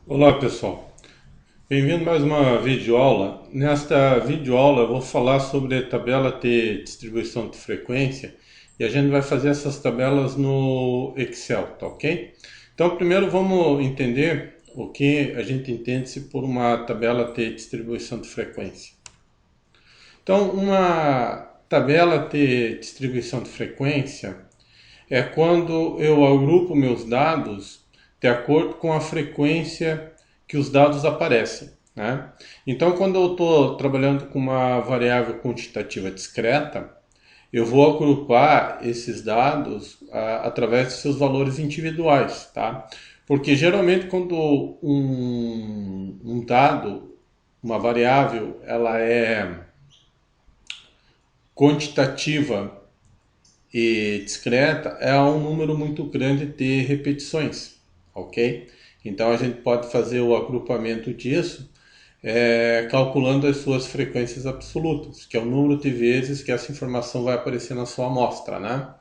Olá pessoal, bem-vindo a mais uma videoaula. Nesta videoaula eu vou falar sobre a tabela de distribuição de frequência e a gente vai fazer essas tabelas no Excel, tá ok? Então primeiro vamos entender o que a gente entende-se por uma tabela de distribuição de frequência. Então uma tabela de distribuição de frequência é quando eu agrupo meus dados de acordo com a frequência que os dados aparecem, né? Então, quando eu estou trabalhando com uma variável quantitativa discreta, eu vou agrupar esses dados através de seus valores individuais, tá? Porque geralmente quando um dado, uma variável, ela é quantitativa e discreta, é um número muito grande de repetições, ok? Então a gente pode fazer o agrupamento disso calculando as suas frequências absolutas, que é o número de vezes que essa informação vai aparecer na sua amostra, né?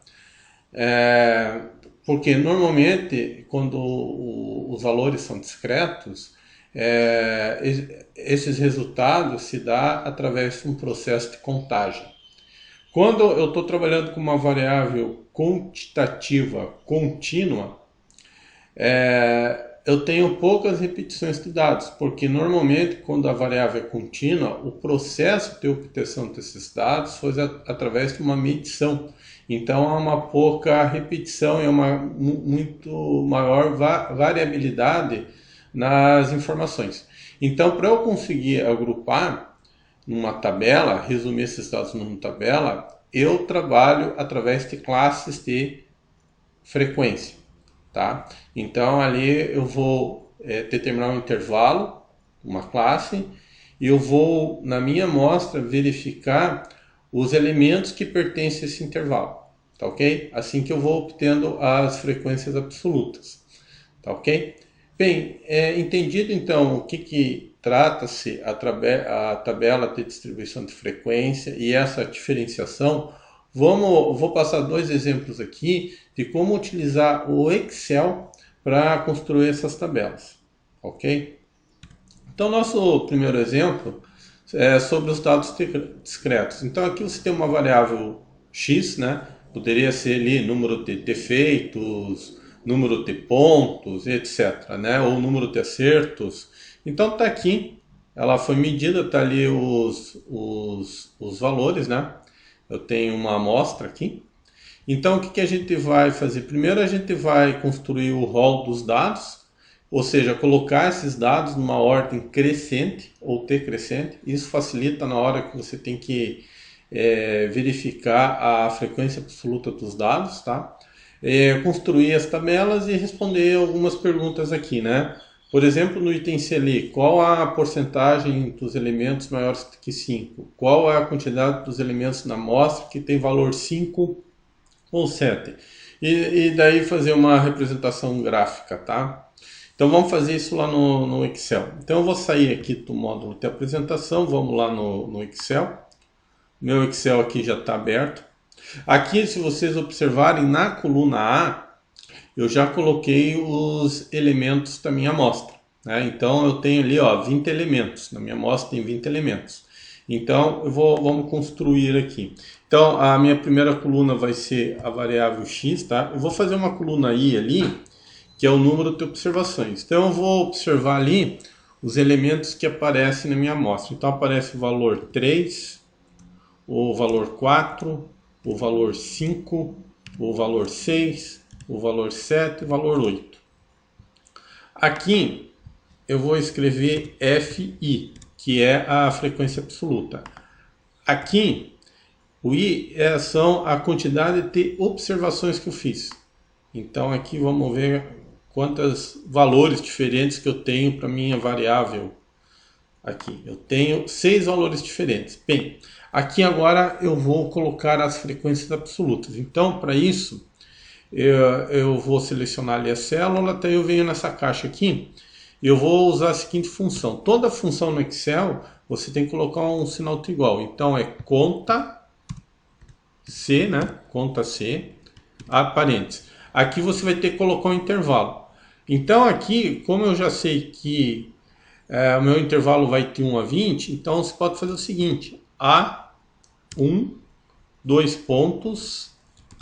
Porque normalmente quando os valores são discretos, esses resultados se dá através de um processo de contagem. Quando eu estou trabalhando com uma variável quantitativa contínua, eu tenho poucas repetições de dados, porque normalmente quando a variável é contínua, o processo de obtenção desses dados foi através de uma medição. Então há uma pouca repetição e uma muito maior variabilidade nas informações. Então, para eu conseguir agrupar numa tabela, resumir esses dados numa tabela, eu trabalho através de classes de frequência, tá? Então ali eu vou determinar um intervalo, uma classe, e eu vou na minha amostra verificar os elementos que pertencem a esse intervalo, tá ok? Assim que eu vou obtendo as frequências absolutas, tá ok? Bem, entendido então o que trata-se a tabela de distribuição de frequência e essa diferenciação, vou passar dois exemplos aqui de como utilizar o Excel para construir essas tabelas, ok? Então, nosso primeiro exemplo é sobre os dados discretos. Então, aqui você tem uma variável x, né? Poderia ser ali número de defeitos, número de pontos, etc., né? Ou número de acertos. Então, está aqui, ela foi medida, está ali os valores, né? Eu tenho uma amostra aqui. Então, o que a gente vai fazer? Primeiro, a gente vai construir o rol dos dados, ou seja, colocar esses dados numa ordem crescente ou decrescente. Isso facilita na hora que você tem que verificar a frequência absoluta dos dados, tá? Construir as tabelas e responder algumas perguntas aqui, né? Por exemplo, no item C ali, qual a porcentagem dos elementos maiores que 5? Qual é a quantidade dos elementos na amostra que tem valor 5 ou 7? E daí fazer uma representação gráfica, tá? Então vamos fazer isso lá no Excel. Então eu vou sair aqui do módulo de apresentação, vamos lá no Excel. Meu Excel aqui já está aberto. Aqui, se vocês observarem, na coluna A, eu já coloquei os elementos da minha amostra, né? Então eu tenho ali, ó, 20 elementos. Na minha amostra tem 20 elementos. Então vamos construir aqui. Então a minha primeira coluna vai ser a variável x, tá? Eu vou fazer uma coluna i ali, que é o número de observações. Então eu vou observar ali os elementos que aparecem na minha amostra. Então aparece o valor 3, o valor 4, o valor 5, o valor 6, o valor 7 e o valor 8. Aqui eu vou escrever FI, que é a frequência absoluta. Aqui, o I são a quantidade de observações que eu fiz. Então aqui vamos ver quantos valores diferentes que eu tenho para minha variável. Aqui eu tenho 6 valores diferentes. Bem, aqui agora eu vou colocar as frequências absolutas. Então, para isso, eu vou selecionar ali a célula, até eu venho nessa caixa aqui. Eu vou usar a seguinte função. Toda função no Excel, você tem que colocar um sinal igual. Então, é conta C, né? Conta C, a parênteses. Aqui você vai ter que colocar um intervalo. Então aqui, como eu já sei que o meu intervalo vai de 1 a 20, então você pode fazer o seguinte: A1, 2 pontos,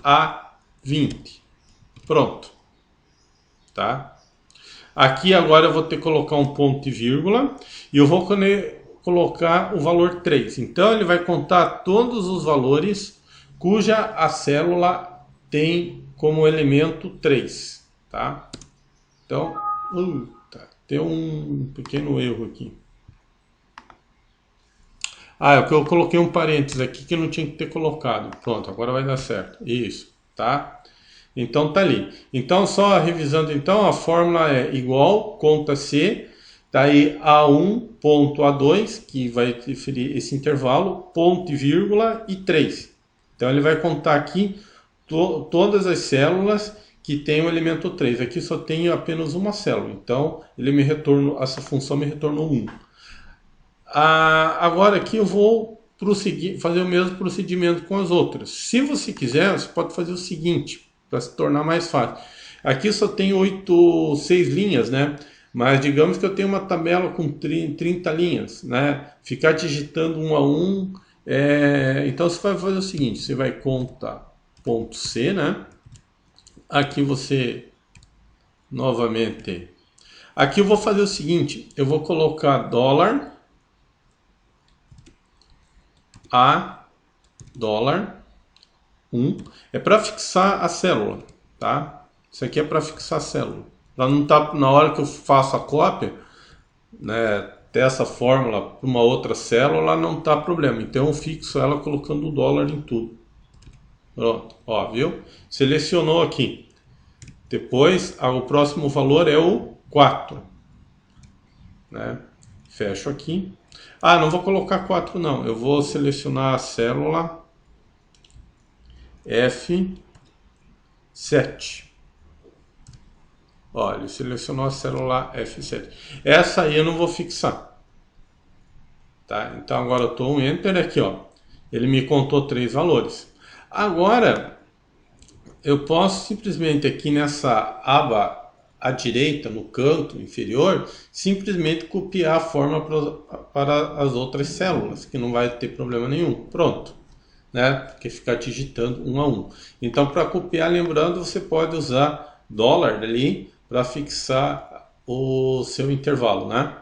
A20. Pronto. Tá? Aqui agora eu vou ter que colocar um ponto e vírgula e eu vou colocar o valor 3. Então ele vai contar todos os valores cuja a célula tem como elemento 3. Tá? Então, tem um pequeno erro aqui. Eu coloquei um parênteses aqui que eu não tinha que ter colocado. Pronto, agora vai dar certo. Isso, tá? Então tá ali. Então só revisando então, a fórmula é igual, conta C, daí A1 ponto A2, que vai referir esse intervalo, ponto e vírgula e 3. Então ele vai contar aqui todas as células que tem o elemento 3. Aqui só tenho apenas uma célula, então ele me retornou, essa função me retornou 1. Agora aqui eu vou fazer o mesmo procedimento com as outras. Se você quiser, você pode fazer o seguinte, para se tornar mais fácil. Aqui só tem 6 linhas, né? Mas digamos que eu tenho uma tabela com 30 linhas, né? Ficar digitando um a um, então você vai fazer o seguinte, você vai contar ponto C, né? Aqui você, novamente, aqui eu vou fazer o seguinte, eu vou colocar dólar, A, dólar, 1, é para fixar a célula, tá? Isso aqui é para fixar a célula. Para não estar na hora que eu faço a cópia, né, dessa fórmula para uma outra célula, não tá problema. Então eu fixo ela colocando o dólar em tudo. Pronto, ó, viu? Selecionou aqui. Depois, o próximo valor é o 4. Né? Fecho aqui. Não vou colocar 4 não. Eu vou selecionar a célula F7. Olha, ele selecionou a célula F7. Essa aí eu não vou fixar. Tá? Então agora eu dou um Enter aqui, ó. Ele me contou 3 valores. Agora, eu posso simplesmente aqui nessa aba à direita, no canto inferior, simplesmente copiar a forma para as outras células, que não vai ter problema nenhum. Pronto. Né? Porque ficar digitando um a um. Então, para copiar, lembrando, você pode usar dólar ali para fixar o seu intervalo, né?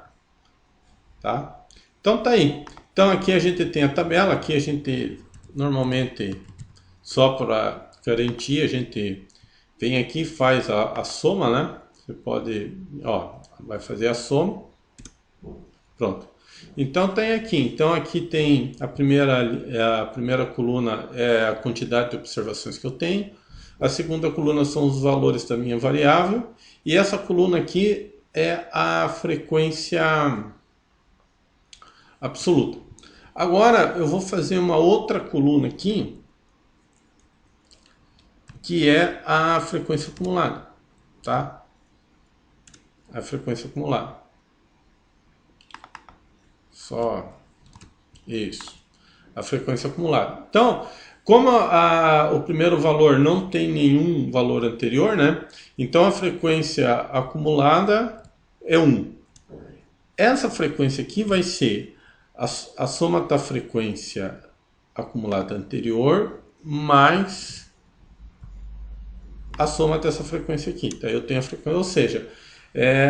Tá? Então tá aí. Então aqui a gente tem a tabela, aqui a gente normalmente, só para garantir, a gente vem aqui e faz a soma, né? Você pode, vai fazer a soma. Pronto. Então tem aqui, aqui tem a primeira coluna é a quantidade de observações que eu tenho, a segunda coluna são os valores da minha variável, e essa coluna aqui é a frequência absoluta. Agora eu vou fazer uma outra coluna aqui, que é a frequência acumulada, tá? A frequência acumulada. Só isso. A frequência acumulada. Então, como o primeiro valor não tem nenhum valor anterior, né? Então a frequência acumulada é 1. Essa frequência aqui vai ser a soma da frequência acumulada anterior mais a soma dessa frequência aqui. Então eu tenho a frequência, ou seja,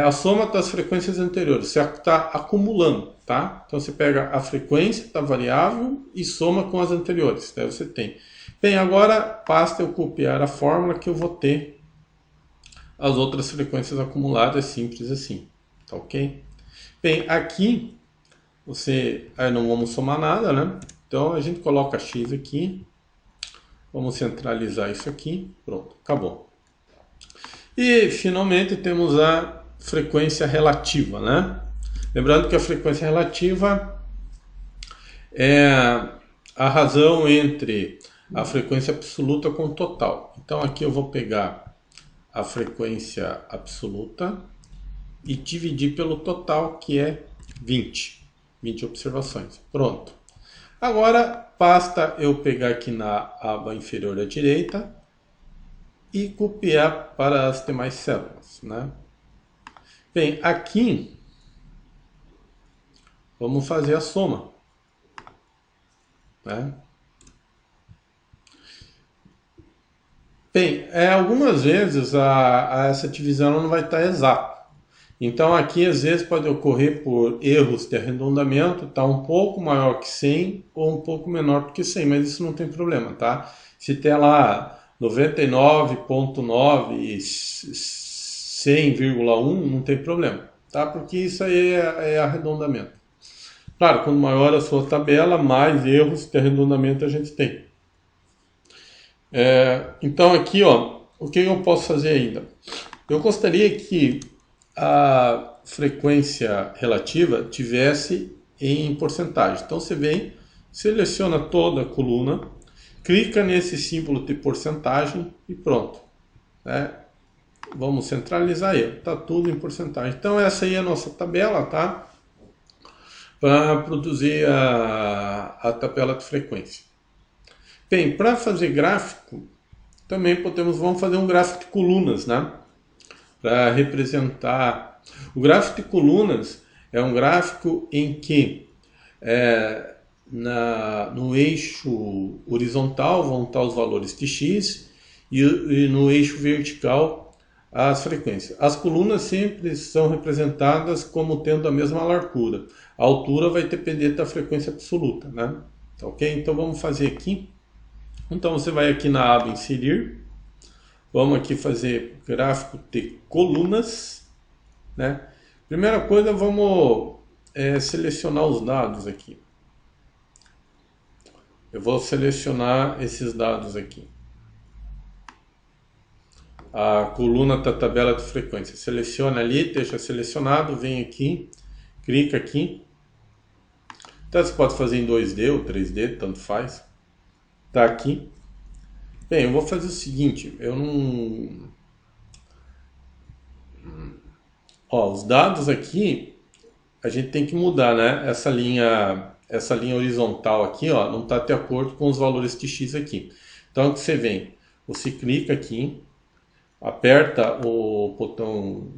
a soma das frequências anteriores, você está acumulando, tá? Então você pega a frequência da variável e soma com as anteriores, daí você tem. Bem, agora basta eu copiar a fórmula que eu vou ter as outras frequências acumuladas, simples assim, tá ok? Bem, aqui aí não vamos somar nada, né? Então a gente coloca x aqui, vamos centralizar isso aqui, pronto, acabou. E finalmente temos a frequência relativa, né? Lembrando que a frequência relativa é a razão entre a frequência absoluta com o total. Então aqui eu vou pegar a frequência absoluta e dividir pelo total, que é 20 observações. Pronto. Agora basta eu pegar aqui na aba inferior à direita e copiar para as demais células, né? Bem, aqui vamos fazer a soma, né? Bem, algumas vezes essa divisão não vai estar exata. Então aqui às vezes pode ocorrer por erros de arredondamento, tá um pouco maior que 100 ou um pouco menor que 100, mas isso não tem problema, tá? Se tem lá 99,9 e 100,1, não tem problema, tá? Porque isso aí é arredondamento. Claro, quanto maior a sua tabela, mais erros de arredondamento a gente tem. Então aqui, ó, o que eu posso fazer ainda? Eu gostaria que a frequência relativa tivesse em porcentagem. Então você vem, seleciona toda a coluna, clica nesse símbolo de porcentagem e pronto, né? Vamos centralizar aí, está tudo em porcentagem. Então essa aí é a nossa tabela, tá? Para produzir a tabela de frequência. Bem, para fazer gráfico, também vamos fazer um gráfico de colunas, né? Para representar. O gráfico de colunas é um gráfico em que no eixo horizontal vão estar os valores de x e no eixo vertical as frequências. As colunas sempre são representadas como tendo a mesma largura. A altura vai depender da frequência absoluta, né? Ok? Então vamos fazer aqui. Então você vai aqui na aba inserir. Vamos aqui fazer gráfico de colunas, né? Primeira coisa, vamos selecionar os dados aqui. Eu vou selecionar esses dados aqui. A coluna da tabela de frequência. Seleciona ali, deixa selecionado, vem aqui, clica aqui. Então você pode fazer em 2D ou 3D, tanto faz. Tá aqui. Bem, eu vou fazer o seguinte, eu não... Ó, os dados aqui, a gente tem que mudar, né? Essa linha horizontal aqui, ó, não está de acordo com os valores de x aqui. Então, você vem, você clica aqui, aperta o botão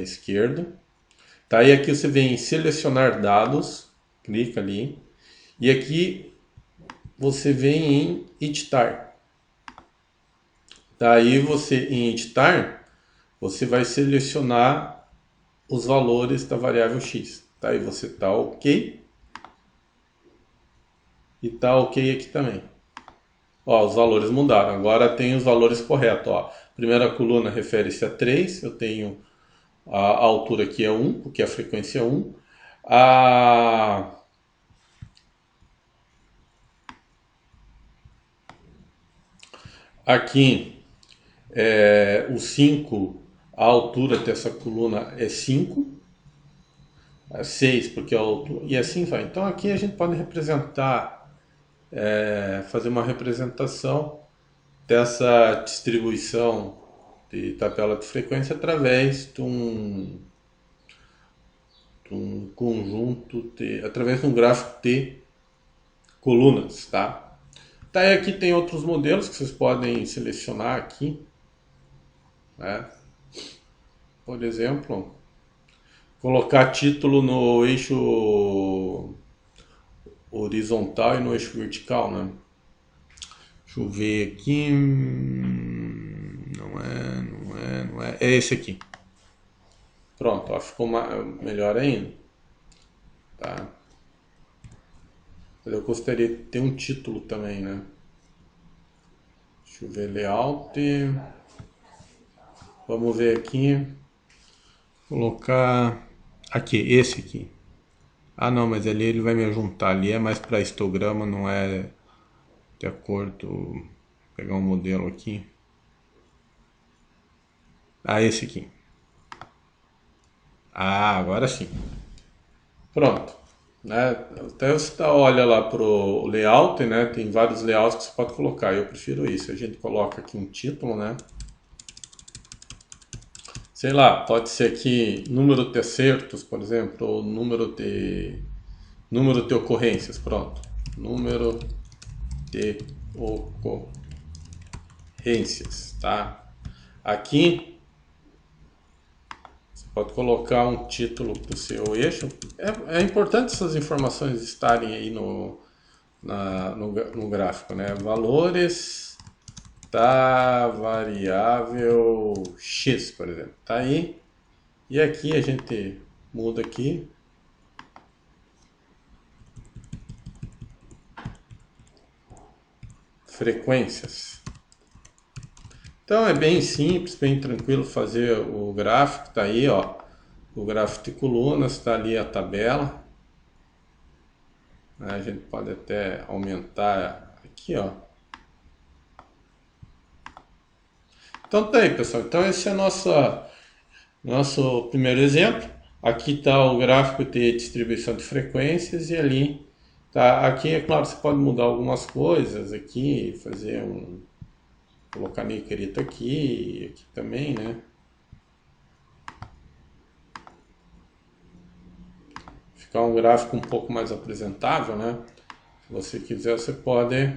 esquerdo, tá? E aqui você vem em selecionar dados, clica ali, e aqui você vem em editar. Daí você, em editar, você vai selecionar os valores da variável x. Tá? E você tá ok. E tá ok aqui também. Ó, os valores mudaram. Agora tem os valores corretos. Ó. Primeira coluna refere-se a 3. Eu tenho a altura aqui é 1, porque a frequência é 1. Aqui o 5, a altura dessa coluna é 5. 6, porque é a altura, e assim vai. Então aqui a gente pode representar, fazer uma representação dessa distribuição de tabela de frequência através de um conjunto, através de um gráfico de colunas, tá? Daí aqui tem outros modelos que vocês podem selecionar aqui, né? Por exemplo, colocar título no eixo horizontal e no eixo vertical, né? Deixa eu ver aqui. Não é. É esse aqui. Pronto, ó, ficou melhor ainda. Tá? Eu gostaria de ter um título também, né? Deixa eu ver, layout. Vamos ver aqui. Colocar aqui, esse aqui. Ah não, mas ali ele vai me juntar. Ali é mais para histograma, não é de acordo. Vou pegar um modelo aqui. Ah, esse aqui. Ah, agora sim. Pronto. Né? Até você olha lá pro layout, né? Tem vários layouts que você pode colocar. Eu prefiro isso. A gente coloca aqui um título, né? Sei lá, pode ser aqui número de acertos, por exemplo, ou número de ocorrências. Pronto. Número de ocorrências, tá? Aqui pode colocar um título para o seu eixo. É importante essas informações estarem aí no gráfico, né? Valores da variável x, por exemplo. Tá aí. E aqui a gente muda aqui. Frequências. Então é bem simples, bem tranquilo fazer o gráfico. Tá aí, ó. O gráfico de colunas, está ali a tabela. A gente pode até aumentar aqui, ó. Então tá aí, pessoal. Então esse é nosso primeiro exemplo. Aqui está o gráfico de distribuição de frequências e ali tá. Aqui é claro, você pode mudar algumas coisas aqui, fazer colocar negrito aqui também, né? Ficar um gráfico um pouco mais apresentável, né? Se você quiser, você pode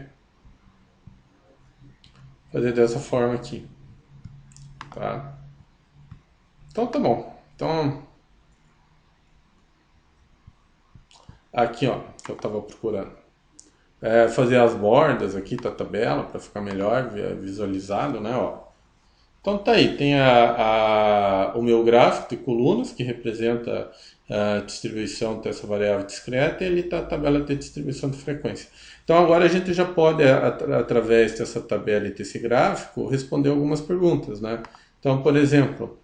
fazer dessa forma aqui, tá? Então tá bom. Então aqui, ó, que eu estava procurando. Fazer as bordas aqui da tabela para ficar melhor visualizado, né? Ó. Então tá aí, tem o meu gráfico de colunas que representa a distribuição dessa variável discreta e ali está a tabela de distribuição de frequência. Então agora a gente já pode, através dessa tabela e desse gráfico, responder algumas perguntas, né? Então, por exemplo,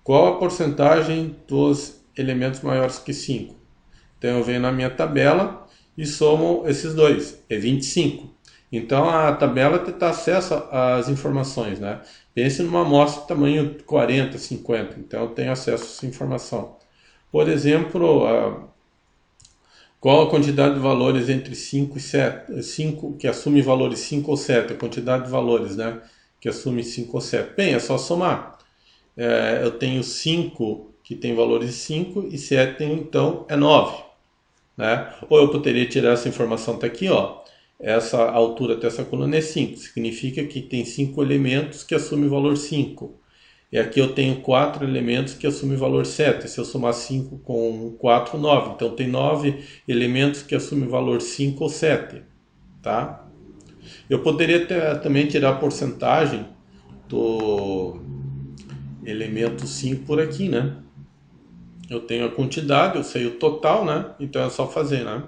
qual a porcentagem dos elementos maiores que 5? Então eu venho na minha tabela e somo esses dois, é 25. Então a tabela te dá acesso às informações, né? Pense numa amostra de tamanho 40, 50, então eu tenho acesso a essa informação. Por exemplo, qual a quantidade de valores entre 5 e 7? 5, que assume valores 5 ou 7, a quantidade de valores, né? Que assume 5 ou 7. Bem, é só somar. Eu tenho 5 que tem valores 5 e 7 então é 9. Né? Ou eu poderia tirar essa informação até aqui, ó. Essa altura dessa coluna é 5, significa que tem 5 elementos que assumem o valor 5. E aqui eu tenho 4 elementos que assumem o valor 7. Se eu somar 5 com 4, 9. Então tem 9 elementos que assumem o valor 5 ou 7. Tá? Eu poderia também tirar a porcentagem do elemento 5 por aqui, né? Eu tenho a quantidade, eu sei o total, né? Então é só fazer, né?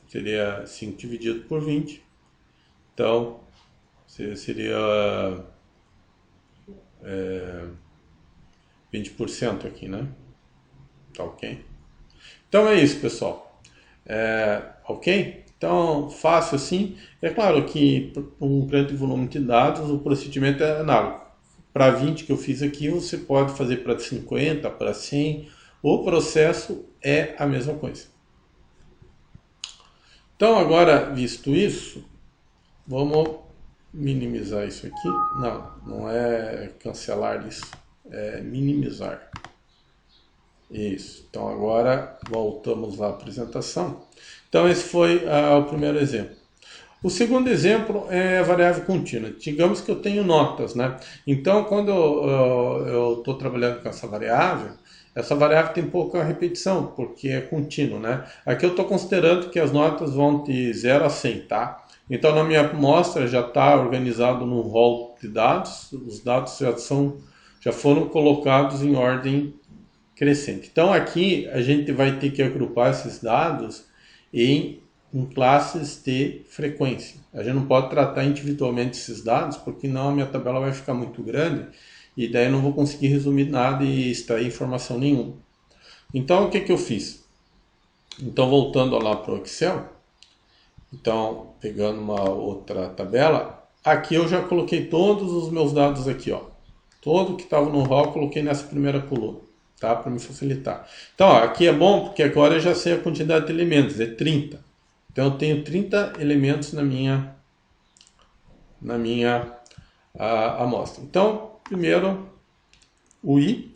Seria 5 dividido por 20. Então, seria 20% aqui, né? Tá ok? Então é isso, pessoal. Ok? Então, fácil assim. É claro que para um grande volume de dados, o procedimento é análogo. Para 20 que eu fiz aqui, você pode fazer para 50, para 100. O processo é a mesma coisa. Então, agora, visto isso, vamos minimizar isso aqui. Não é cancelar isso, é minimizar. Isso. Então, agora voltamos à apresentação. Então, esse foi o primeiro exemplo. O segundo exemplo é a variável contínua. Digamos que eu tenho notas, né? Então, quando eu estou trabalhando com essa variável tem pouca repetição, porque é contínuo, né? Aqui eu estou considerando que as notas vão de 0 a 100, tá? Então, na minha amostra já está organizado no rol de dados, os dados já foram colocados em ordem crescente. Então, aqui a gente vai ter que agrupar esses dados em classes de frequência. A gente não pode tratar individualmente esses dados, porque não a minha tabela vai ficar muito grande e daí eu não vou conseguir resumir nada e extrair informação nenhuma. Então, o que eu fiz? Então, voltando lá para o Excel, então, pegando uma outra tabela, aqui eu já coloquei todos os meus dados aqui, ó. Todo que estava no rol eu coloquei nessa primeira coluna, tá? Para me facilitar. Então, ó, aqui é bom porque agora eu já sei a quantidade de elementos, é 30. Então eu tenho 30 elementos na minha amostra. Então, primeiro o i,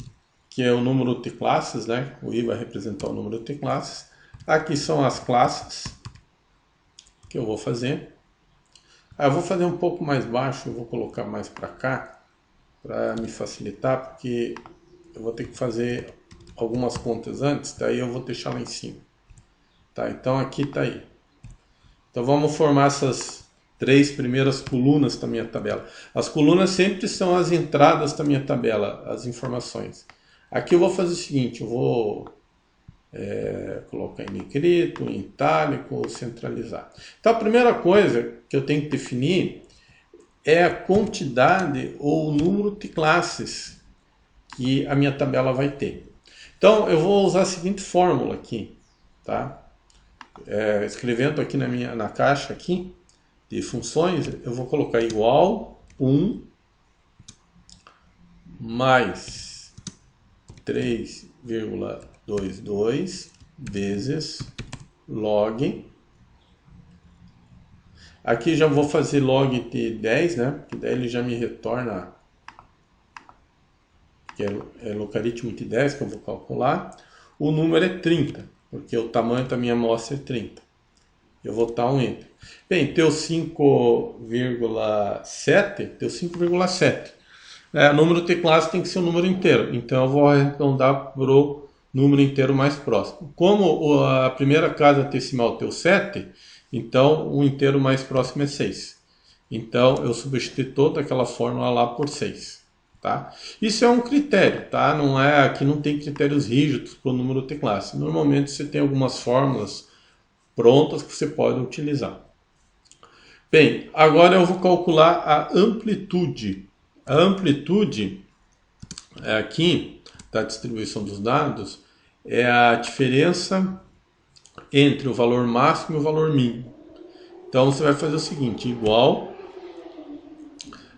que é o número de classes, né? O i vai representar o número de classes. Aqui são as classes que eu vou fazer. Eu vou fazer um pouco mais baixo, eu vou colocar mais para cá, para me facilitar, porque eu vou ter que fazer algumas contas antes, daí eu vou deixar lá em cima. Tá, então aqui está aí. Então vamos formar essas 3 primeiras colunas da minha tabela. As colunas sempre são as entradas da minha tabela, as informações. Aqui eu vou fazer o seguinte, eu vou colocar em negrito, em itálico, centralizar. Então a primeira coisa que eu tenho que definir é a quantidade ou o número de classes que a minha tabela vai ter. Então eu vou usar a seguinte fórmula aqui, tá? Escrevendo aqui na caixa aqui de funções, eu vou colocar igual 1 mais 3,22 vezes log. Aqui já vou fazer log de 10, né? Porque daí ele já me retorna, que é logaritmo de 10 que eu vou calcular. O número é 30, porque o tamanho da minha amostra é 30. Eu vou dar um enter. Bem, deu 5,7, deu 5,7. O número de classe tem que ser um número inteiro, então eu vou arredondar para o número inteiro mais próximo. Como a primeira casa decimal deu 7, então o inteiro mais próximo é 6. Então eu substituí toda aquela fórmula lá por 6. Tá? Isso é um critério, tá? Não é, aqui não tem critérios rígidos para o número de classe. Normalmente você tem algumas fórmulas prontas que você pode utilizar. Bem, agora eu vou calcular a amplitude. A amplitude aqui da distribuição dos dados é a diferença entre o valor máximo e o valor mínimo. Então você vai fazer o seguinte, igual,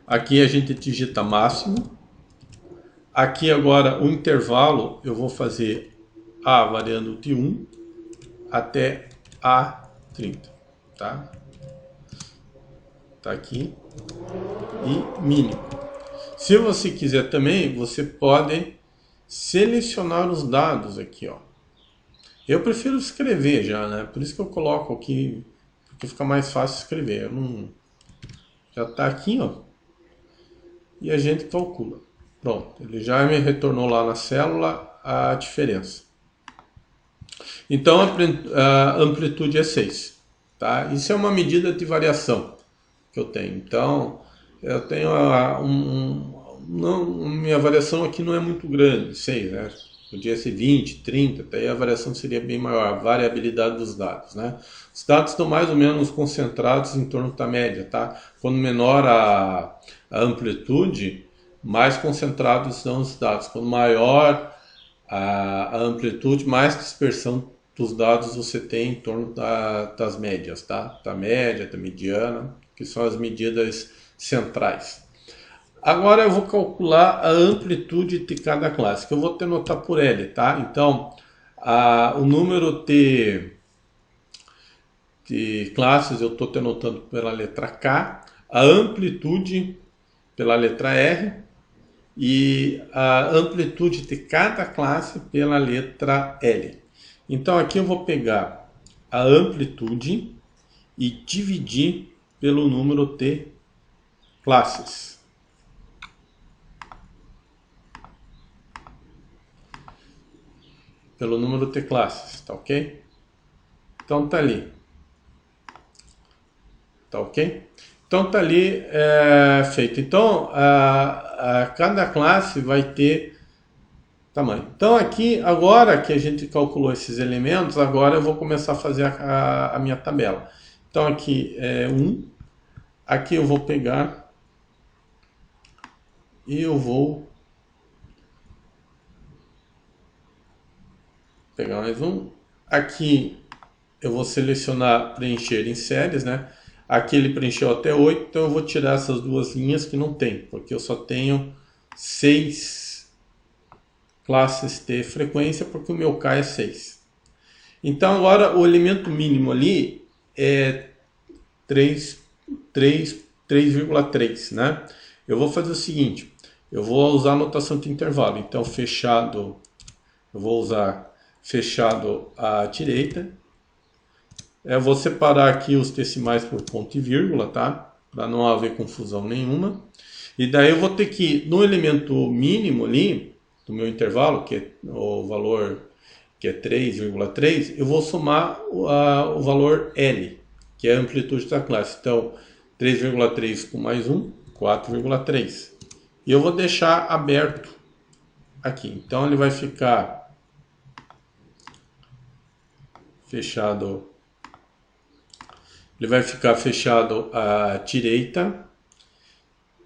aqui a gente digita máximo, aqui agora o intervalo eu vou fazer A variando de 1 até A30, tá? Tá aqui, e mínimo. Se você quiser também, você pode selecionar os dados aqui, ó. Eu prefiro escrever já, né? Por isso que eu coloco aqui, porque fica mais fácil escrever. Eu não... Já tá aqui, ó. E a gente calcula. Pronto, ele já me retornou lá na célula a diferença. Então a amplitude é 6, tá? Isso é uma medida de variação que eu tenho. Então eu tenho minha variação aqui não é muito grande, 6, né? Podia ser 20, 30, daí a variação seria bem maior, a variabilidade dos dados, né? Os dados estão mais ou menos concentrados em torno da média, tá? Quando menor a amplitude, mais concentrados são os dados. Quando maior a amplitude, mais dispersão dos dados você tem em torno das médias, tá? Da média, da mediana, que são as medidas centrais. Agora eu vou calcular a amplitude de cada classe, que eu vou denotar por L, tá? Então, o número de classes eu estou denotando pela letra K, a amplitude pela letra R e a amplitude de cada classe pela letra L. Então aqui eu vou pegar a amplitude e dividir pelo número de classes. Pelo número de classes, tá ok? Então tá ali. Tá ok? Então tá ali feito. Então cada classe vai ter tamanho. Então aqui, agora que a gente calculou esses elementos, agora eu vou começar a fazer a minha tabela. Então aqui é 1, aqui eu vou pegar e eu vou pegar mais um. Aqui eu vou selecionar preencher em séries, né? Aqui ele preencheu até 8, então eu vou tirar essas duas linhas que não tem, porque eu só tenho 6 classes de frequência, porque o meu K é 6. Então agora o elemento mínimo ali é 3,3, né? Eu vou fazer o seguinte, eu vou usar a notação de intervalo, então fechado, eu vou usar fechado à direita. Eu vou separar aqui os decimais por ponto e vírgula, tá? Para não haver confusão nenhuma. E daí eu vou ter que, no elemento mínimo ali, do meu intervalo, que é o valor que é 3,3, eu vou somar o valor L, que é a amplitude da classe. Então, 3,3 com mais 1, 4,3. E eu vou deixar aberto aqui. Então, ele vai ficar fechado. Ele vai ficar fechado à direita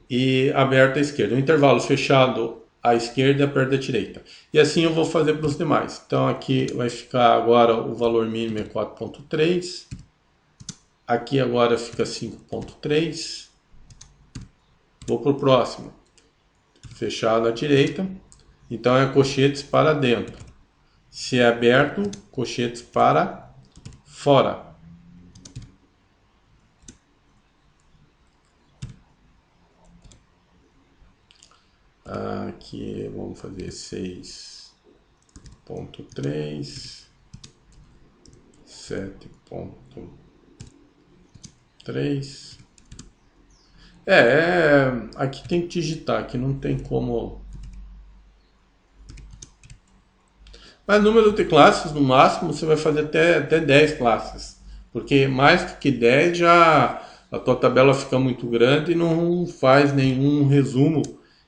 e aberto à esquerda. O intervalo fechado à esquerda e aberto à direita. E assim eu vou fazer para os demais. Então aqui vai ficar agora o valor mínimo é 4,3. Aqui agora fica 5,3. Vou para o próximo. Fechado à direita. Então é cochetes para dentro. Se é aberto, cochetes para fora. Aqui vamos fazer 6,3, 7,3. Aqui tem que digitar, aqui não tem como. Mas número de classes, no máximo, você vai fazer até 10 classes. Porque mais do que 10 já a tua tabela fica muito grande e não faz nenhum resumo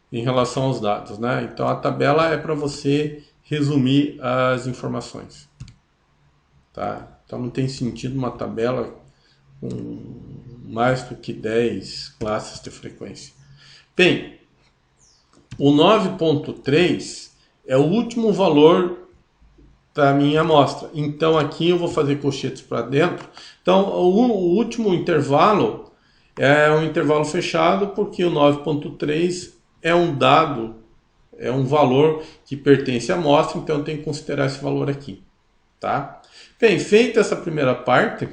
em relação aos dados, né? Então a tabela é para você resumir as informações, tá? Então não tem sentido uma tabela com mais do que 10 classes de frequência. Bem, o 9,3 é o último valor da minha amostra. Então aqui eu vou fazer colchetes para dentro. Então o último intervalo é um intervalo fechado porque o 9,3 é um dado, é um valor que pertence à amostra, então eu tenho que considerar esse valor aqui, tá? Bem, feita essa primeira parte,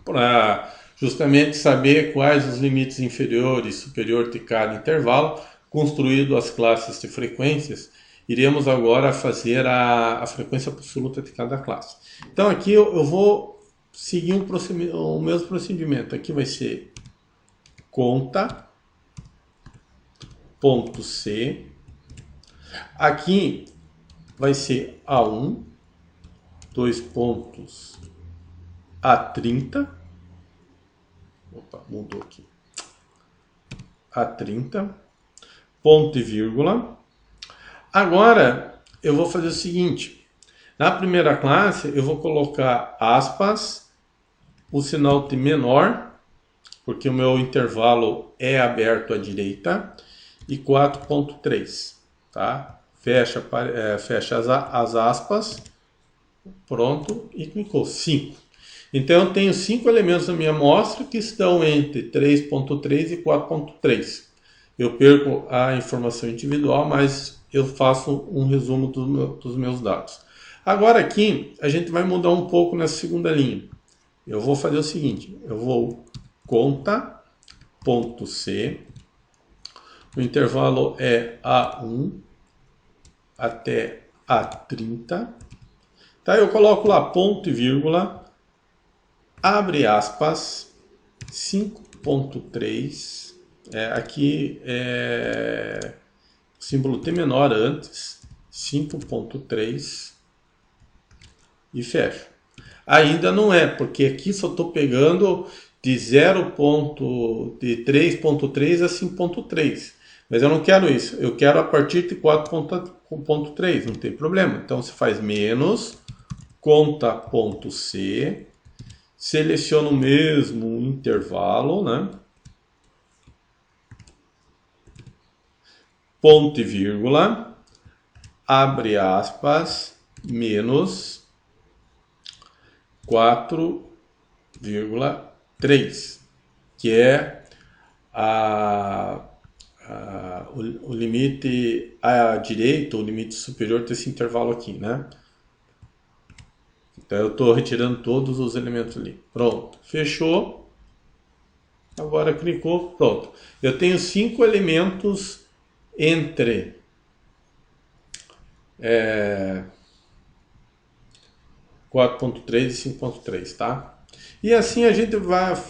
para justamente saber quais os limites inferior e superior de cada intervalo, construído as classes de frequências, iremos agora fazer a frequência absoluta de cada classe. Então aqui eu vou seguir o mesmo procedimento. Aqui vai ser conta ponto C. Aqui vai ser A1, 2 pontos A30. Opa, mudou aqui. A30, ponto e vírgula. Agora eu vou fazer o seguinte. Na primeira classe eu vou colocar aspas, o sinal de menor, porque o meu intervalo é aberto à direita, e 4,3, tá? Fecha as aspas, pronto, e clicou 5. Então eu tenho 5 elementos na minha amostra que estão entre 3,3 e 4,3. Eu perco a informação individual, mas eu faço um resumo dos meus dados. Agora aqui a gente vai mudar um pouco nessa segunda linha. Eu vou fazer o seguinte, eu vou conta.c, o intervalo é A1 até A30. Tá, eu coloco lá ponto e vírgula, abre aspas, 5,3. Aqui é o símbolo T menor antes, 5,3 e fecho. Ainda não é, porque aqui só estou pegando de 3,3 a 5,3. Mas eu não quero isso, eu quero a partir de 4,3, não tem problema. Então você faz menos, conta.c, seleciona o mesmo intervalo, né? Ponto e vírgula, abre aspas, menos 4,3, que é o limite à direita, o limite superior desse intervalo aqui, né? Então eu estou retirando todos os elementos ali. Pronto, fechou. Agora clicou, pronto. Eu tenho 5 elementos entre 4,3 e 5,3, tá? E assim a gente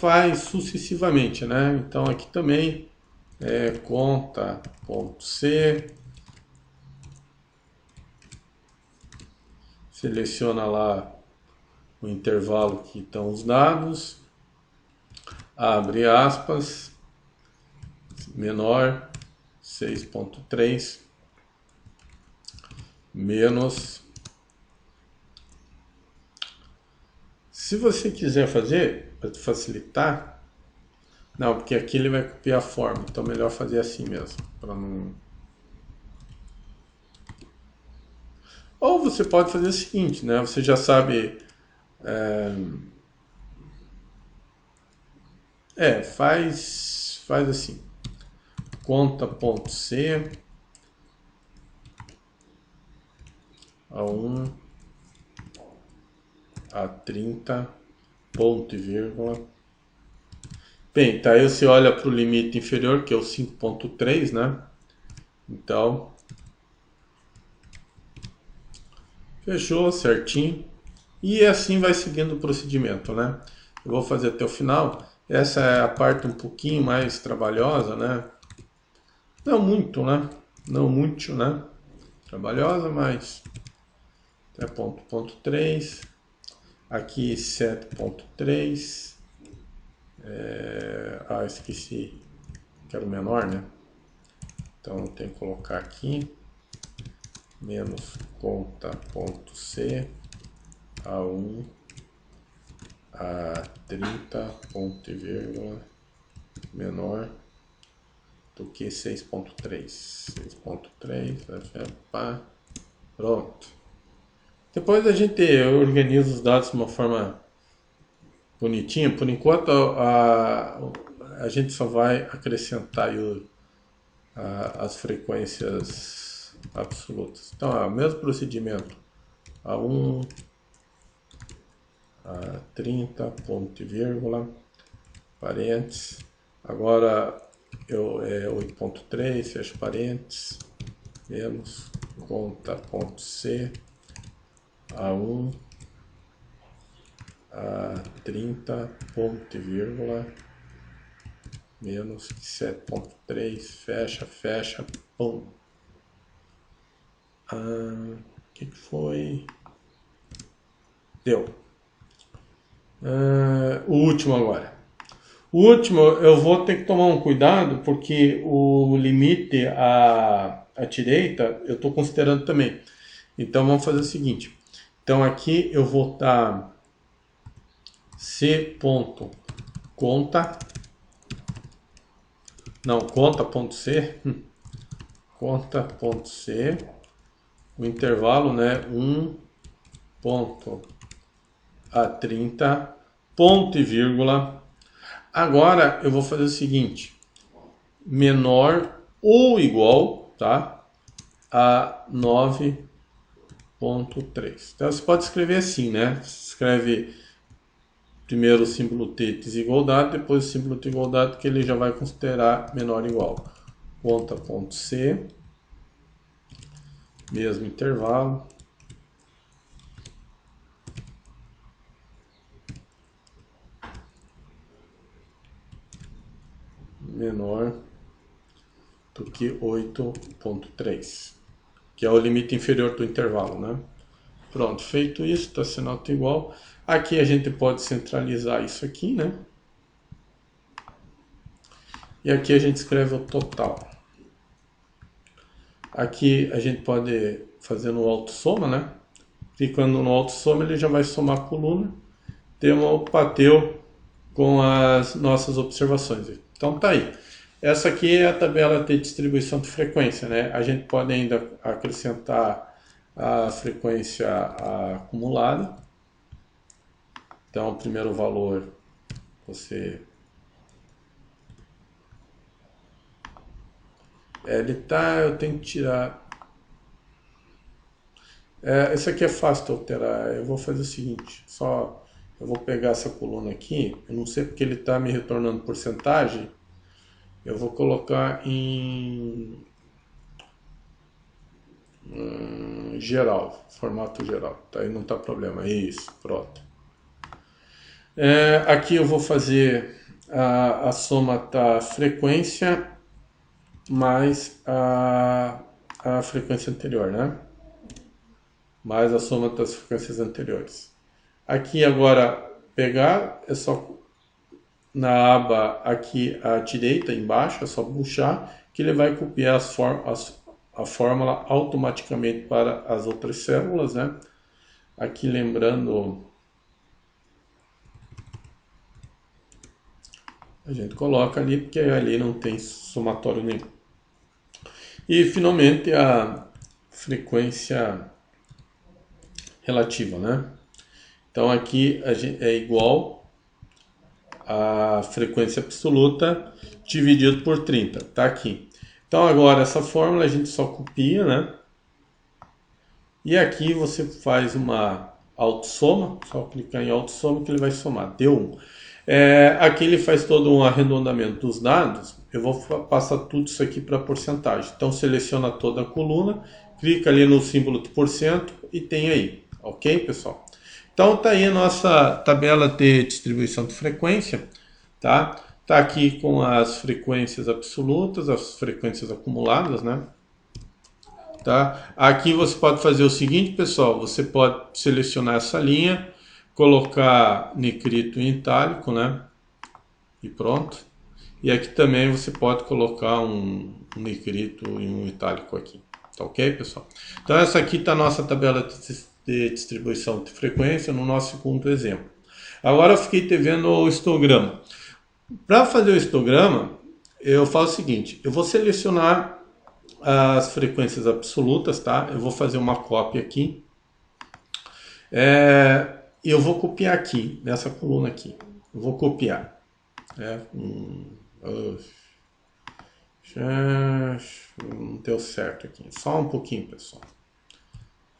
faz sucessivamente, né? Então aqui também conta.c, seleciona lá o intervalo que estão os dados, abre aspas, menor 6.3 menos. Se você quiser fazer, para facilitar, não, porque aqui ele vai copiar a forma, então melhor fazer assim mesmo, para não. Ou você pode fazer o seguinte, né? Você já sabe. Faz assim. Conta.c A1 A30 ponto e vírgula. Bem, tá aí você olha para o limite inferior, que é o 5.3, né? Então, fechou certinho. E assim vai seguindo o procedimento, né? Eu vou fazer até o final. Essa é a parte um pouquinho mais trabalhosa, né? Não muito, né? Não muito, né? Trabalhosa, mas até ponto 3. Aqui 7.3. Esqueci. Quero menor, né? Então eu tenho que colocar aqui menos conta.c A1 A30 ponto e vírgula menor do que 6.3. 6.3, pronto. Depois a gente organiza os dados de uma forma bonitinha. Por enquanto a gente só vai acrescentar aí as frequências absolutas. Então, o mesmo procedimento. A1, A30, ponto e vírgula, parênteses. Agora é 8.3, fecho parênteses, menos conta.c, A1, A30, ponto e vírgula, menos 7.3, fecha, pum. O que foi? Deu. O último agora. O último eu vou ter que tomar um cuidado porque o limite à direita eu estou considerando também. Então vamos fazer o seguinte. Então aqui eu vou estar c.conta. Não, conta.c. Conta.c. O intervalo, né? 1.A30, ponto e vírgula. Agora eu vou fazer o seguinte: menor ou igual, tá? A 9.3. Então você pode escrever assim, né? Escreve primeiro o símbolo T desigualdade, depois o símbolo de igualdade, que ele já vai considerar menor ou igual. Conta.c, mesmo intervalo. Menor do que 8.3, que é o limite inferior do intervalo, né? Pronto, feito isso, está sendo alto igual. Aqui a gente pode centralizar isso aqui, né? E aqui a gente escreve o total. Aqui a gente pode fazer no autossoma, né? Clicando no autossoma ele já vai somar a coluna. Bateu com as nossas observações. Então tá aí. Essa aqui é a tabela de distribuição de frequência, né? A gente pode ainda acrescentar a frequência acumulada. Então, o primeiro valor você... eu tenho que tirar... esse aqui é fácil de alterar. Eu vou fazer o seguinte, eu vou pegar essa coluna aqui, eu não sei porque ele está me retornando porcentagem, eu vou colocar em geral, formato geral, tá? Aí não tá problema, isso, pronto. Aqui eu vou fazer a soma da frequência mais a frequência anterior, né? Mais a soma das frequências anteriores. Aqui agora, pegar, é só na aba aqui à direita, embaixo, é só puxar, que ele vai copiar a fórmula automaticamente para as outras células, né? Aqui lembrando, a gente coloca ali, porque ali não tem somatório nenhum. E finalmente a frequência relativa, né? Então aqui é igual a frequência absoluta dividido por 30, tá aqui. Então agora essa fórmula a gente só copia, né? E aqui você faz uma autossoma, só clicar em autossoma que ele vai somar, deu 1. Aqui ele faz todo um arredondamento dos dados, eu vou passar tudo isso aqui para porcentagem. Então seleciona toda a coluna, clica ali no símbolo de porcento e tem aí, ok pessoal? Então tá aí a nossa tabela de distribuição de frequência, tá? Tá aqui com as frequências absolutas, as frequências acumuladas, né? Tá? Aqui você pode fazer o seguinte, pessoal, você pode selecionar essa linha, colocar negrito em itálico, né? E pronto. E aqui também você pode colocar um negrito e um itálico aqui. Tá ok, pessoal? Então essa aqui está a nossa tabela de distribuição de frequência no nosso segundo exemplo. Agora eu fiquei te vendo o histograma. Para fazer o histograma, eu faço o seguinte, eu vou selecionar as frequências absolutas, tá? Eu vou fazer uma cópia aqui. E eu vou copiar aqui, nessa coluna aqui. Eu vou copiar. Não deu certo aqui. Só um pouquinho, pessoal.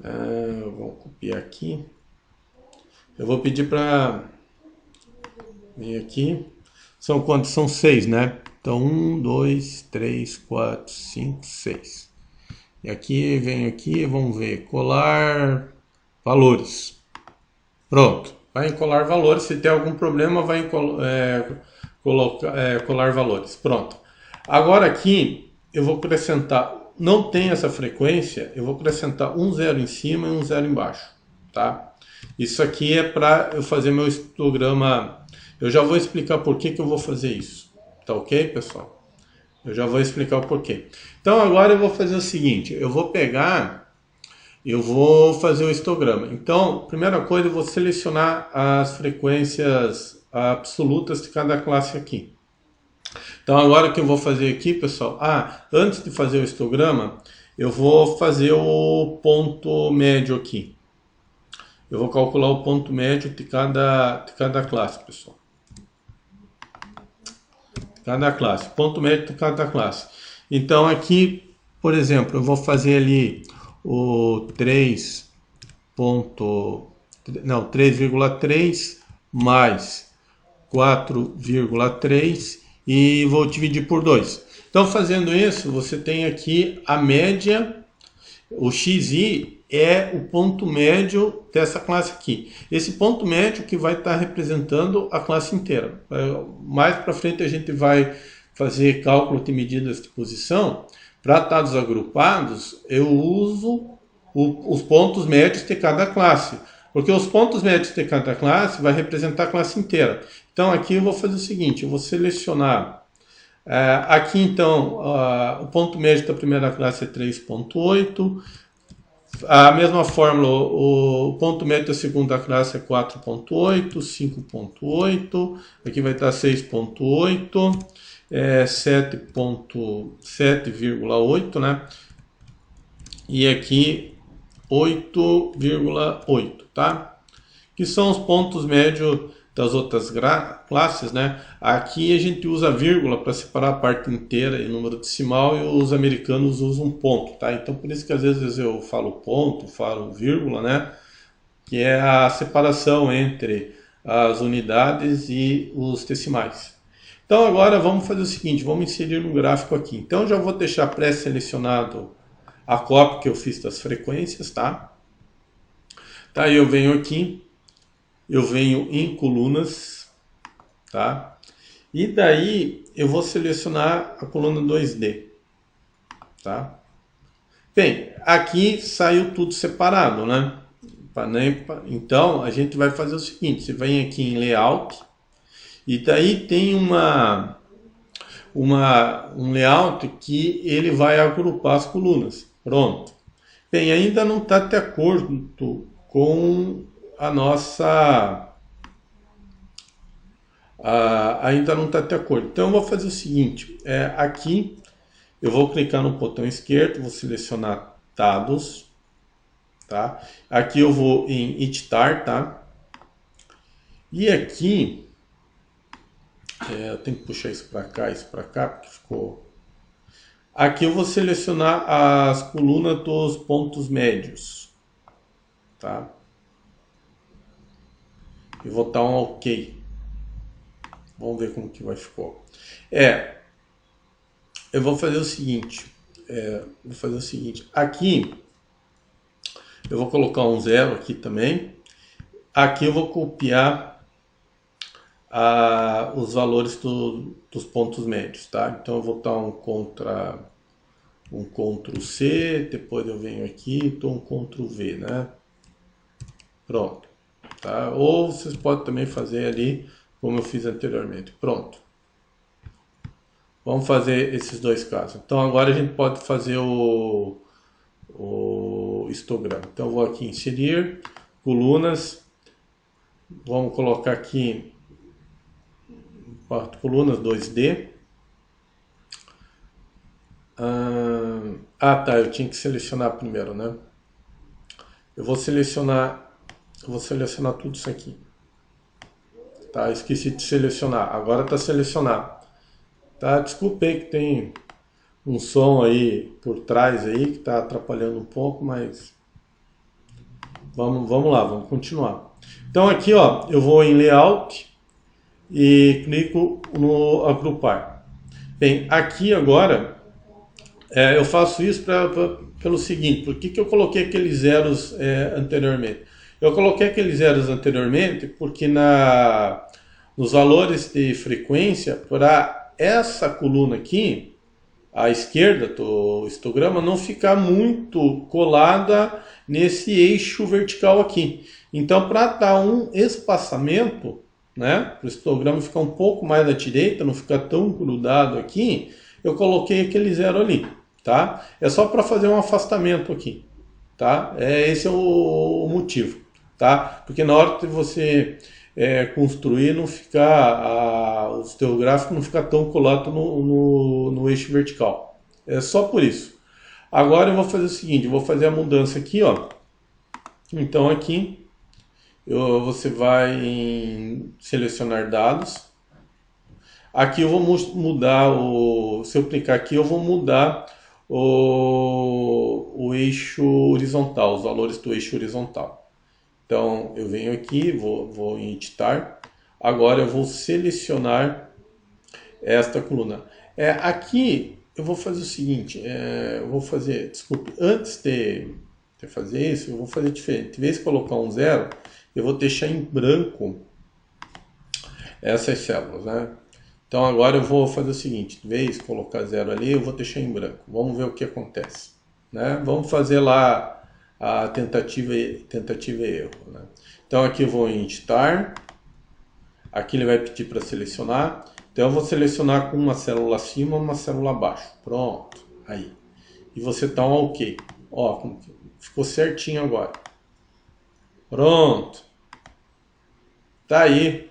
Eu vou copiar aqui. Eu vou pedir para vir aqui. São quantos? São 6, né? Então, 1, 2, 3, 4, 5, 6. E aqui, venho aqui, vamos ver, colar valores. Pronto, vai em colar valores. Se tem algum problema, vai em colar valores. Pronto. Agora aqui, eu vou acrescentar, não tem essa frequência, eu vou acrescentar um zero em cima e um zero embaixo, tá? Isso aqui é para eu fazer meu histograma. Eu já vou explicar por que eu vou fazer isso. Tá ok, pessoal? Eu já vou explicar o porquê. Então agora eu vou fazer o seguinte, eu vou fazer o histograma. Então, primeira coisa, eu vou selecionar as frequências absolutas de cada classe aqui. Então agora o que eu vou fazer aqui, pessoal, antes de fazer o histograma, eu vou fazer o ponto médio aqui. Eu vou calcular o ponto médio de cada classe, pessoal. Cada classe, ponto médio de cada classe. Então aqui, por exemplo, eu vou fazer ali o 3,3 mais 4,3 e vou dividir por 2. Então fazendo isso, você tem aqui a média, o xi é o ponto médio dessa classe aqui. Esse ponto médio que vai estar representando a classe inteira. Mais para frente a gente vai fazer cálculo de medidas de posição. Para dados agrupados, eu uso os pontos médios de cada classe. Porque os pontos médios de cada classe vai representar a classe inteira. Então aqui eu vou fazer o seguinte, eu vou selecionar aqui então o ponto médio da primeira classe é 3,8. A mesma fórmula, o ponto médio da segunda classe é 4,8, 5,8, aqui vai estar 6,8, 7,8, né? E aqui 8,8, tá? Que são os pontos médios das outras classes, né? Aqui a gente usa vírgula para separar a parte inteira em número decimal e os americanos usam ponto, tá? Então por isso que às vezes eu falo ponto, falo vírgula, né? Que é a separação entre as unidades e os decimais. Então agora vamos fazer o seguinte, vamos inserir no gráfico aqui. Então já vou deixar pré-selecionado a cópia que eu fiz das frequências, tá? Tá, eu venho aqui. Eu venho em colunas, tá? E daí eu vou selecionar a coluna 2D. tá? Bem, aqui saiu tudo separado, né? Então, a gente vai fazer o seguinte, você vem aqui em Layout, e daí tem um layout que ele vai agrupar as colunas. Pronto. Bem, ainda não está de acordo com a nossa... ainda não está de acordo. Então, eu vou fazer o seguinte, aqui eu vou clicar no botão esquerdo, vou selecionar dados, tá? Aqui eu vou em editar, tá? E aqui eu tenho que puxar isso para cá, porque ficou... Aqui eu vou selecionar as colunas dos pontos médios, tá? E vou dar um OK. Vamos ver como que vai ficar. Eu vou fazer o seguinte. Aqui eu vou colocar um 0 aqui também. Aqui eu vou copiar os valores dos pontos médios, tá? Então eu vou dar um Ctrl C, depois eu venho aqui e dou um Ctrl V, né? Pronto, tá? Ou vocês podem também fazer ali como eu fiz anteriormente. Pronto. Vamos fazer esses dois casos. Então agora a gente pode fazer o histograma. Então eu vou aqui inserir colunas. Vamos colocar aqui 4 colunas 2D. Tá, eu tinha que selecionar primeiro, né? Eu vou selecionar tudo isso aqui. Tá, esqueci de selecionar. Agora está selecionado. Tá, desculpe aí que tem um som aí por trás aí que está atrapalhando um pouco, mas vamos lá, vamos continuar. Então aqui, ó, eu vou em Layout e clico no agrupar. Bem, aqui agora eu faço isso pelo seguinte, por que eu coloquei aqueles zeros anteriormente? Eu coloquei aqueles zeros anteriormente porque nos valores de frequência, para essa coluna aqui, à esquerda do histograma, não ficar muito colada nesse eixo vertical aqui. Então, para dar um espaçamento, né, para o histograma ficar um pouco mais à direita, não ficar tão grudado aqui, eu coloquei aquele zero ali, tá? É só para fazer um afastamento aqui, tá? Esse é o motivo, tá? Porque na hora que você construir, não ficar o teu gráfico não ficar tão colado no eixo vertical. É só por isso. Agora eu vou fazer o seguinte, eu vou fazer a mudança aqui, ó. Então aqui você vai em selecionar dados. Aqui eu vou mudar se eu clicar aqui eu vou mudar o eixo horizontal, os valores do eixo horizontal. Então eu venho aqui, vou em editar. Agora eu vou selecionar esta coluna. Aqui eu vou fazer o seguinte, desculpe, antes de fazer isso, eu vou fazer diferente. Em vez de colocar um zero, eu vou deixar em branco essas células, né? Então agora eu vou fazer o seguinte, em vez de colocar zero ali, eu vou deixar em branco. Vamos ver o que acontece, né? Vamos fazer lá a tentativa e erro, né? Então aqui eu vou em editar, aqui ele vai pedir para selecionar, então eu vou selecionar com uma célula acima e uma célula abaixo, pronto, aí, e você dá um OK, ó, ficou certinho agora, pronto, tá aí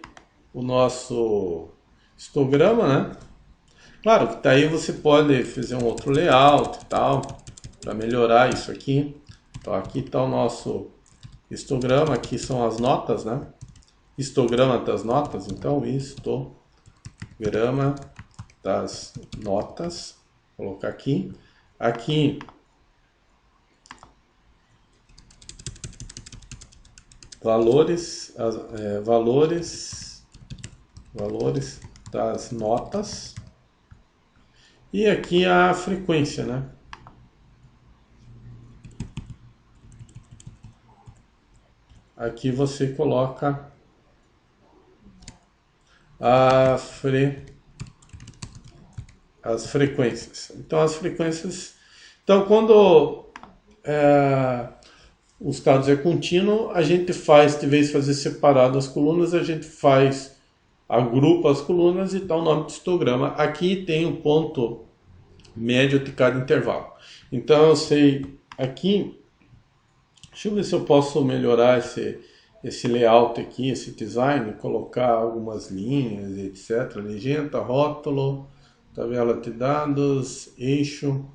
o nosso histograma, né? Claro que daí você pode fazer um outro layout e tal, para melhorar isso aqui. Então aqui está o nosso histograma, aqui são as notas, né? Histograma das notas, então histograma das notas, vou colocar aqui. Aqui valores das notas e aqui a frequência, né? Aqui você coloca as frequências. Então as frequências Então, quando os casos é contínuo, a gente faz, de vez de fazer separado as colunas, a gente agrupa as colunas e dá o nome do histograma. Aqui tem o ponto médio de cada intervalo. Então eu sei aqui, deixa eu ver se eu posso melhorar esse layout aqui, esse design, colocar algumas linhas, etc. Legenda, rótulo, tabela de dados, eixo,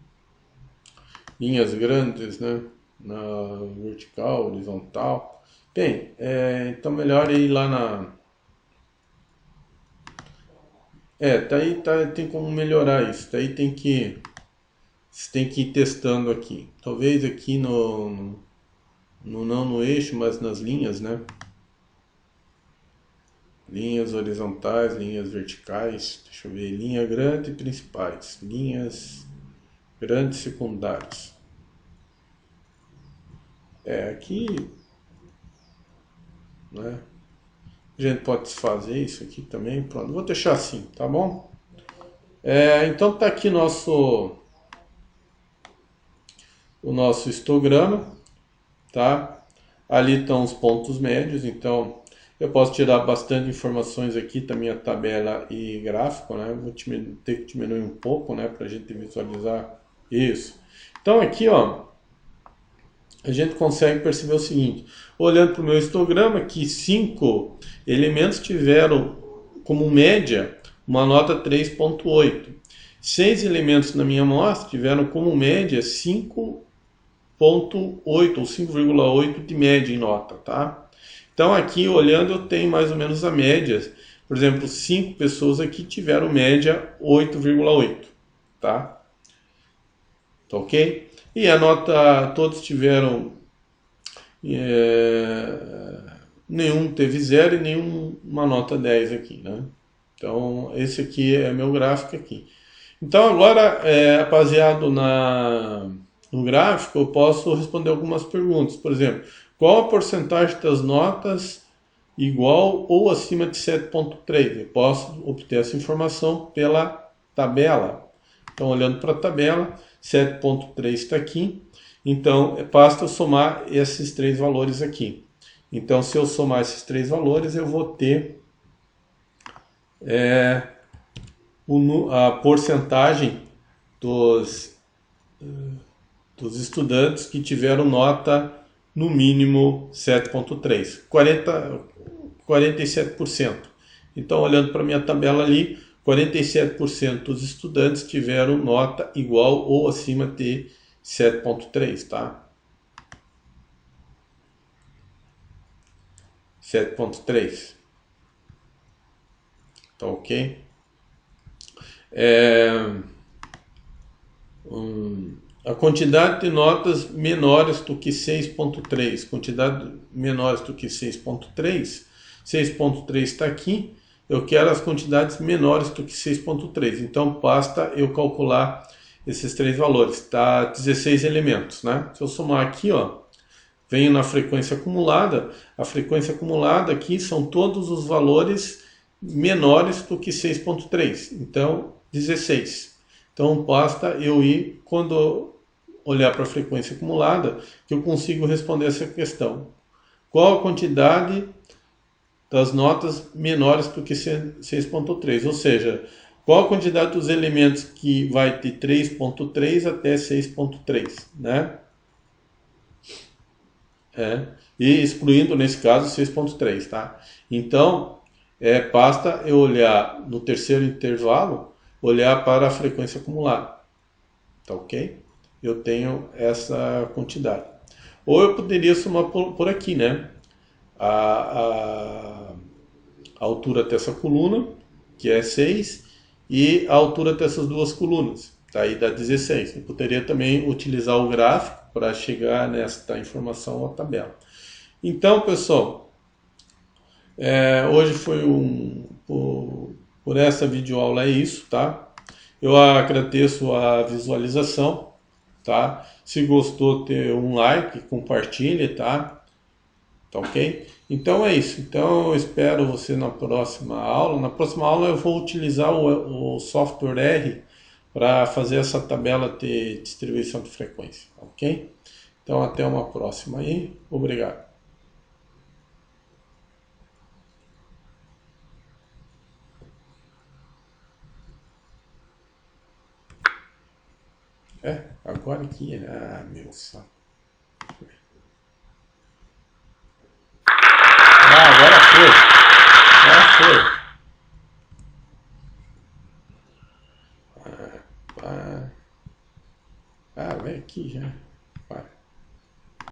linhas grandes, né? Na vertical, horizontal. Bem, então melhor ir lá na... tem como melhorar isso. Daí você tem que ir testando aqui. Talvez aqui não no eixo, mas nas linhas, né? Linhas horizontais, linhas verticais. Deixa eu ver. Linha grande principais. Linhas grandes secundárias. Aqui, né? A gente pode desfazer isso aqui também. Pronto, vou deixar assim, tá bom? Então tá aqui o nosso histograma, tá? Ali estão os pontos médios, então eu posso tirar bastante informações aqui da minha tabela e gráfico, né? Vou ter que diminuir um pouco, né? Para a gente visualizar isso. Então aqui, ó, a gente consegue perceber o seguinte, olhando para o meu histograma, que 5 elementos tiveram como média uma nota 3,8. 6 elementos na minha amostra tiveram como média 5,8 ou 5,8 de média em nota, tá? Então aqui, olhando, eu tenho mais ou menos a média. Por exemplo, 5 pessoas aqui tiveram média 8,8, tá? Tá ok? E a nota, todos tiveram, nenhum teve 0 e nenhuma nota 10 aqui, né? Então, esse aqui é meu gráfico aqui. Então, agora, baseado no gráfico, eu posso responder algumas perguntas. Por exemplo, qual a porcentagem das notas igual ou acima de 7,3? Eu posso obter essa informação pela tabela. Então, olhando para a tabela, 7,3 está aqui. Então, basta eu somar esses três valores aqui. Então, se eu somar esses três valores, eu vou ter a porcentagem dos estudantes que tiveram nota no mínimo 7,3, 47%. Então, olhando para a minha tabela ali, 47% dos estudantes tiveram nota igual ou acima de 7,3, tá? 7,3. Tá ok? A quantidade de notas menores do que 6,3. Quantidade menores do que 6,3. 6,3 está aqui. Eu quero as quantidades menores do que 6,3. Então, basta eu calcular esses três valores. Tá 16 elementos, né? Se eu somar aqui, ó, venho na frequência acumulada. A frequência acumulada aqui são todos os valores menores do que 6,3. Então, 16. Então, basta eu ir, quando olhar para a frequência acumulada, que eu consigo responder essa questão. Qual a quantidade das notas menores do que 6,3? Ou seja, qual a quantidade dos elementos que vai de 3,3 até 6,3, né? E excluindo, nesse caso, 6,3, tá? Então, basta eu olhar no terceiro intervalo, olhar para a frequência acumulada, tá ok? Eu tenho essa quantidade. Ou eu poderia somar por aqui, né? A altura dessa coluna, que é 6, e a altura dessas duas colunas, daí dá 16. Eu poderia também utilizar o gráfico para chegar nesta informação à tabela. Então, pessoal, hoje foi por essa videoaula é isso, tá? Eu agradeço a visualização, tá? Se gostou, dê um like, compartilhe, tá? Tá ok? Então é isso. Então eu espero você na próxima aula. Na próxima aula eu vou utilizar o software R para fazer essa tabela de distribuição de frequência, ok? Então até uma próxima aí, obrigado. Agora aqui, meu saco. Agora foi. Agora foi. Vem aqui já.